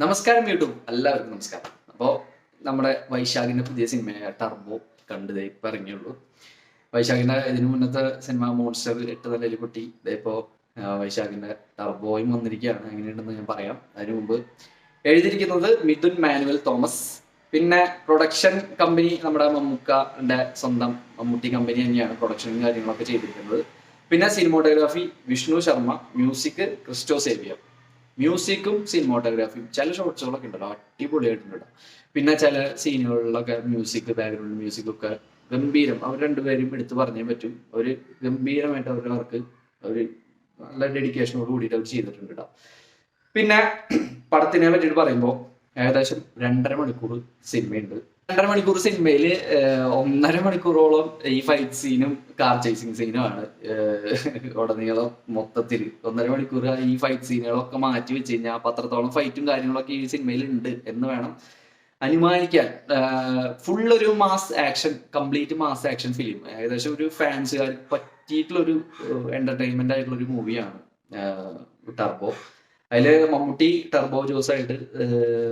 നമസ്കാരം യൂട്യൂബ്, എല്ലാവർക്കും നമസ്കാരം. അപ്പോൾ നമ്മുടെ വൈശാഖിന്റെ പുതിയ സിനിമയായ ടർബോ കണ്ടത് ഇപ്പം ഇറങ്ങിയുള്ളൂ. വൈശാഖിന്റെ ഇതിനു മുന്നത്തെ സിനിമ മോൺസ്റ്റർ 8 നിലയിൽ പൊട്ടി. ഇതേപ്പോ വൈശാഖിന്റെ ടർബോയും വന്നിരിക്കുകയാണ്. എങ്ങനെയുണ്ടെന്ന് ഞാൻ പറയാം. അതിനു മുമ്പ് എഴുതിയിരിക്കുന്നത് മിഥുൻ മാനുവൽ തോമസ്. പിന്നെ പ്രൊഡക്ഷൻ കമ്പനി നമ്മുടെ മമ്മൂക്കന്റെ സ്വന്തം മമ്മൂട്ടി കമ്പനി തന്നെയാണ് പ്രൊഡക്ഷനും കാര്യങ്ങളൊക്കെ ചെയ്തിരിക്കുന്നത്. പിന്നെ സിനിമോട്ടോഗ്രാഫി വിഷ്ണു ശർമ്മ, മ്യൂസിക് ക്രിസ്റ്റോ സേവിയർ. മ്യൂസിക്കും സിനിമോട്ടോഗ്രാഫിയും ചില ഷോട്ട്സുകളൊക്കെ ഉണ്ടല്ലോ അടിപൊളിയായിട്ടുണ്ട്. പിന്നെ ചില സീനുകളിലൊക്കെ മ്യൂസിക്, ബാക്ക്ഗ്രൗണ്ട് മ്യൂസിക് ഒക്കെ ഗംഭീരം. അവർ രണ്ടുപേരും എടുത്ത് പറഞ്ഞേ പറ്റും. അവർ ഗംഭീരമായിട്ട് അവരുടെ വർക്ക് അവർ നല്ല ഡെഡിക്കേഷനോട് കൂടിയിട്ട് അവർ ചെയ്തിട്ടുണ്ട് കേട്ടോ. പിന്നെ പടത്തിനെ പറ്റിയിട്ട് പറയുമ്പോൾ ഏകദേശം 2.5 മണിക്കൂർ സിനിമയുണ്ട്. 2.5 മണിക്കൂർ സിനിമയിൽ 1.5 മണിക്കൂറോളം ഈ ഫൈറ്റ് സീനും കാർ ചേസിങ് സീനുമാണ് ഉടനീളം. മൊത്തത്തിൽ 1.5 മണിക്കൂർ ഈ ഫൈറ്റ് സീനുകളൊക്കെ മാറ്റി വെച്ച് കഴിഞ്ഞാൽ പത്രത്തോളം ഫൈറ്റും കാര്യങ്ങളൊക്കെ ഈ സിനിമയിൽ ഉണ്ട് എന്ന് വേണം അനുമാനിക്കാൻ. ഫുൾ ഒരു mass action, complete mass action film. ഏകദേശം ഒരു ഫാൻസുകാർക്ക് പറ്റിയിട്ടുള്ള ഒരു എന്റർടൈൻമെന്റ് ആയിട്ടുള്ള ഒരു മൂവിയാണ് ടർബോ. അതില് മമ്മൂട്ടി ടർബോ ജോസ് ആയിട്ട്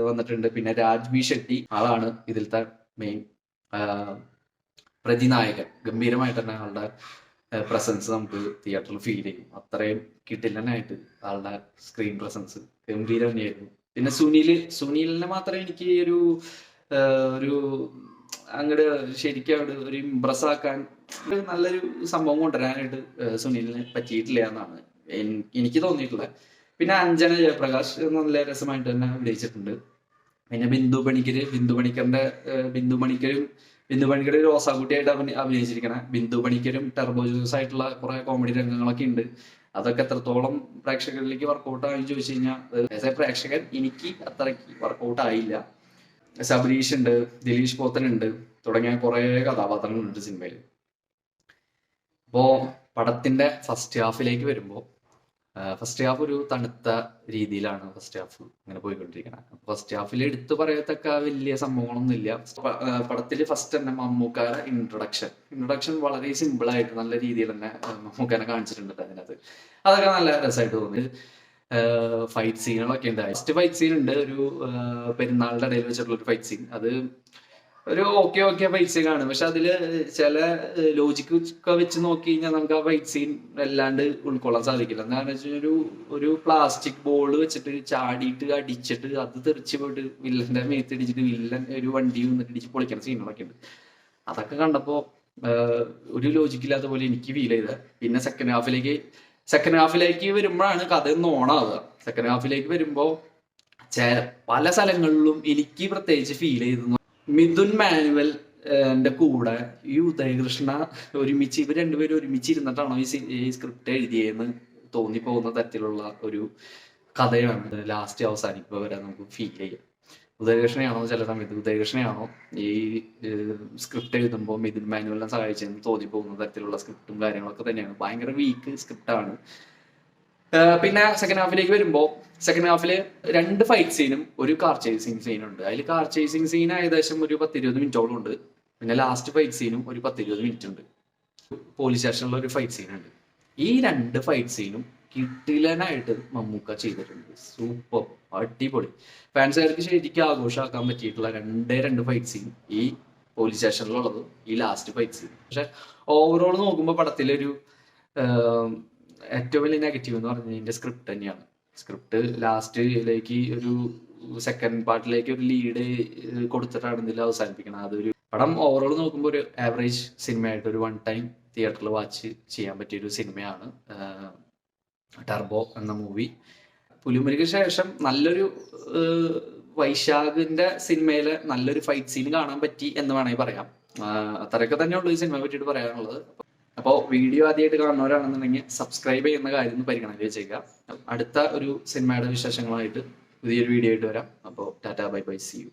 വന്നിട്ടുണ്ട്. പിന്നെ രാജ്ബി ഷെട്ടി ആളാണ് ഇതിലത്തെ മെയിൻ പ്രതിനായകൻ. ഗംഭീരമായിട്ട് തന്നെ ആളുടെ പ്രസൻസ് നമുക്ക് തിയേറ്ററിൽ ഫീൽ ചെയ്യും. അത്രയും കിട്ടില്ലനായിട്ട് ആളുടെ സ്ക്രീൻ പ്രസൻസ് ഗംഭീരം തന്നെയായിരുന്നു. പിന്നെ സുനിലിനെ മാത്രമേ എനിക്ക് ഒരു അങ്ങോട്ട് ശരിക്കും അവിടെ ഒരു ഇംപ്രസ് ആക്കാൻ നല്ലൊരു സംഭവം കൊണ്ടുവരാനായിട്ട് സുനിലിന് പറ്റിയിട്ടില്ല എന്നാണ് എനിക്ക് തോന്നിയിട്ടുള്ളത്. പിന്നെ അഞ്ജന ജയപ്രകാശ് നല്ല രസമായിട്ട് തന്നെ അഭിനയിച്ചിട്ടുണ്ട്. പിന്നെ ബിന്ദു പണിക്കർ റോസാക്കുട്ടിയായിട്ട് അഭിനയിച്ചിരിക്കണ ബിന്ദു പണിക്കരും ടർബോ ജോസ് ആയിട്ടുള്ള കുറെ കോമഡി രംഗങ്ങളൊക്കെ ഉണ്ട്. അതൊക്കെ എത്രത്തോളം പ്രേക്ഷകരിലേക്ക് വർക്കൗട്ട് ആയി ചോദിച്ചു കഴിഞ്ഞാൽ പ്രേക്ഷകൻ എനിക്ക് അത്രയ്ക്ക് വർക്കൗട്ട് ആയില്ല. സബരീഷ് ഉണ്ട്, ദിലീഷ് പോത്തൻ ഉണ്ട്, തുടങ്ങിയ കുറെ കഥാപാത്രങ്ങളുണ്ട് സിനിമയിൽ. അപ്പോ പടത്തിന്റെ ഫസ്റ്റ് ഹാഫിലേക്ക് വരുമ്പോൾ ഫസ്റ്റ് ഹാഫ് ഒരു തണുത്ത രീതിയിലാണ് ഫസ്റ്റ് ഹാഫ് ഇങ്ങനെ പോയിക്കൊണ്ടിരിക്കുന്നത്. ഫസ്റ്റ് ഹാഫിൽ എടുത്തു പറയത്തക്ക വലിയ സംഭവങ്ങളൊന്നും ഇല്ല. പടത്തിൽ ഫസ്റ്റ് തന്നെ മമ്മൂക്കാരെ ഇൻട്രൊഡക്ഷൻ വളരെ സിമ്പിൾ ആയിട്ട് നല്ല രീതിയിൽ തന്നെ മമ്മൂക്കാനെ കാണിച്ചിട്ടുണ്ട് അതിനകത്ത്. അതൊക്കെ നല്ല രസമായിട്ട് തോന്നി. ഫൈറ്റ് സീനുകളൊക്കെ ഉണ്ട്. ഫസ്റ്റ് ഫൈറ്റ് സീൻ ഉണ്ട്, ഒരു പെരുന്നാളിന്റെ ഇടയിൽ വെച്ചിട്ടുള്ള ഒരു ഫൈറ്റ് സീൻ. അത് ഒരു ഓക്കെ ഫൈറ്റ് സീൻ ആണ്. പക്ഷെ അതില് ചില ലോജിക്ക് ഒക്കെ വെച്ച് നോക്കി കഴിഞ്ഞാൽ നമുക്ക് ആ ഫൈറ്റ് സീൻ വല്ലാണ്ട് ഉൾക്കൊള്ളാൻ സാധിക്കില്ല. എന്താണെന്ന് വെച്ചാൽ ഒരു പ്ലാസ്റ്റിക് ബോൾ വെച്ചിട്ട് ചാടിയിട്ട് അടിച്ചിട്ട് അത് തെറിച്ച് പോയിട്ട് വില്ലന്റെ മേത്ത് ഇടിച്ചിട്ട് വില്ലൻ ഒരു വണ്ടി വന്നിട്ട് ഇടിച്ച് പൊളിക്കുന്ന സീനുകളൊക്കെ ഉണ്ട്. അതൊക്കെ കണ്ടപ്പോ ഒരു ലോജിക്കില്ലാത്ത പോലെ എനിക്ക് ഫീൽ ചെയ്തത്. പിന്നെ സെക്കൻഡ് ഹാഫിലേക്ക് വരുമ്പോഴാണ് കഥ ഒന്ന് ഓണാവുക. സെക്കൻഡ് ഹാഫിലേക്ക് വരുമ്പോ പല സ്ഥലങ്ങളിലും എനിക്ക് പ്രത്യേകിച്ച് ഫീൽ ചെയ്തു. മിഥുൻ മാനുവൽ കൂടെ ഈ ഉദയകൃഷ്ണ ഇവർ രണ്ടുപേരും ഒരുമിച്ച് ഇരുന്നിട്ടാണോ ഈ സ്ക്രിപ്റ്റ് എഴുതിയെന്ന് തോന്നിപ്പോകുന്ന തരത്തിലുള്ള ഒരു കഥയാണ് ലാസ്റ്റ് അവസാനിക്കുക വരെ നമുക്ക് ഫീൽ ചെയ്യാം. ഉദയകൃഷ്ണയാണോ ചില സമയത്ത് ഉദയകൃഷ്ണയാണോ ഈ സ്ക്രിപ്റ്റ് എഴുതുമ്പോൾ മിഥുൻ മാനുവലിനെ സഹായിച്ചെന്ന് തോന്നിപ്പോകുന്ന തരത്തിലുള്ള സ്ക്രിപ്റ്റും കാര്യങ്ങളൊക്കെ തന്നെയാണ്. ഭയങ്കര വീക്ക് സ്ക്രിപ്റ്റാണ്. പിന്നെ സെക്കൻഡ് ഹാഫിലേക്ക് വരുമ്പോൾ സെക്കൻഡ് ഹാഫില് 2 ഫൈറ്റ് സീനും ഒരു കാർ ചേസിങ് സീനും ഉണ്ട്. അതിൽ കാർ ചേസിങ് സീൻ ഏകദേശം ഒരു 10-20 മിനിറ്റോളം ഉണ്ട്. പിന്നെ ലാസ്റ്റ് ഫൈറ്റ് സീനും ഒരു 10-20 മിനിറ്റ് ഉണ്ട്. പോലീസ് സ്റ്റേഷനിലുള്ള ഒരു ഫൈറ്റ് സീൻ ഉണ്ട്. ഈ 2 ഫൈറ്റ് സീനും കിട്ടിലനായിട്ട് മമ്മൂക്ക ചെയ്തിട്ടുണ്ട്. സൂപ്പർ, അടിപൊളി. ഫാൻസുകാർക്ക് ശരിക്കും ആഘോഷമാക്കാൻ പറ്റിയിട്ടുള്ള 2 ഫൈറ്റ് സീൻ ഈ പോലീസ് സ്റ്റേഷനിലുള്ളതും ഈ ലാസ്റ്റ് ഫൈറ്റ് സീൻ. പക്ഷെ ഓവറോൾ നോക്കുമ്പോൾ പടത്തിലൊരു ഏറ്റവും വലിയ നെഗറ്റീവ് എന്ന് പറഞ്ഞാൽ ഇതിന്റെ സ്ക്രിപ്റ്റ് തന്നെയാണ്. സ്ക്രിപ്റ്റ് ലാസ്റ്റിലേക്ക് ഒരു സെക്കൻഡ് പാർട്ടിലേക്ക് ഒരു ലീഡ് കൊടുത്തിട്ടാണ് ഇതിൽ അവസാനിപ്പിക്കുന്നത്. അതൊരു പടം ഓവറോൾ നോക്കുമ്പോൾ ഒരു ആവറേജ് സിനിമയായിട്ട് ഒരു 1 ടൈം തിയേറ്ററിൽ വാച്ച് ചെയ്യാൻ പറ്റിയൊരു സിനിമയാണ് ടർബോ എന്ന മൂവി. പുലിമുരുക്ക് ശേഷം നല്ലൊരു വൈശാഖിന്റെ സിനിമയിലെ നല്ലൊരു ഫൈറ്റ് സീൻ കാണാൻ പറ്റി എന്ന് വേണമെങ്കിൽ പറയാം. അത്രയൊക്കെ തന്നെയുള്ളൂ ഈ സിനിമയെ പറ്റിയിട്ട് പറയാനുള്ളത്. അപ്പോൾ വീഡിയോ ആദ്യമായിട്ട് കാണുന്നവരാണെന്നുണ്ടെങ്കിൽ സബ്സ്ക്രൈബ് ചെയ്യുന്ന കാര്യം ഒന്ന് പരിഗണനയിൽ വെച്ചേക്കുക. അടുത്ത ഒരു സിനിമയുടെ വിശേഷങ്ങളായിട്ട് പുതിയൊരു വീഡിയോ ആയിട്ട് വരാം. അപ്പോൾ tata, bye bye, see U.